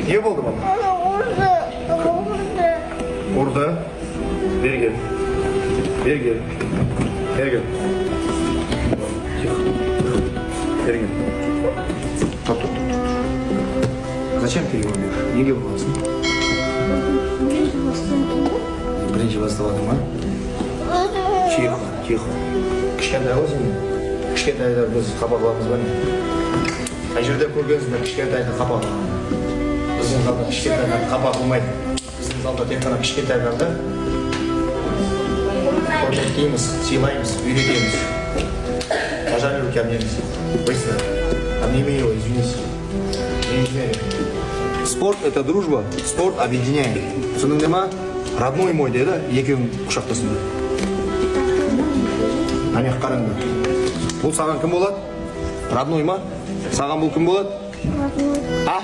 Не болды бала? Ұрды. Бері кел. Бері кел. Бері кел. Бері кел. Топ. Зачем ты его бьешь? Неге боласың? Бірінші басталады ма? Тихо. Кішкентай ғой сен. Кішкентайлар біз қабағламыз ба не? Қай жерде көргенсіңдер кішкентайды қабағламыз. Біздің залда кішкентайларды қабағылмайды. Біздің залда тек қана кішкентайларды құрметтейміз, сыйлаймыз, үйретеміз. Пожалуй, руки обнялись. Быстро. Обними его, извинись. Спорт – это дружба, спорт объединяет. Түсіндің ма? Родной мой дейді, екеуің құшақтасыңдар. Анеқ қараңдар. Бұл саған кім болады? Родной ма? Саған бұл кім болады? А?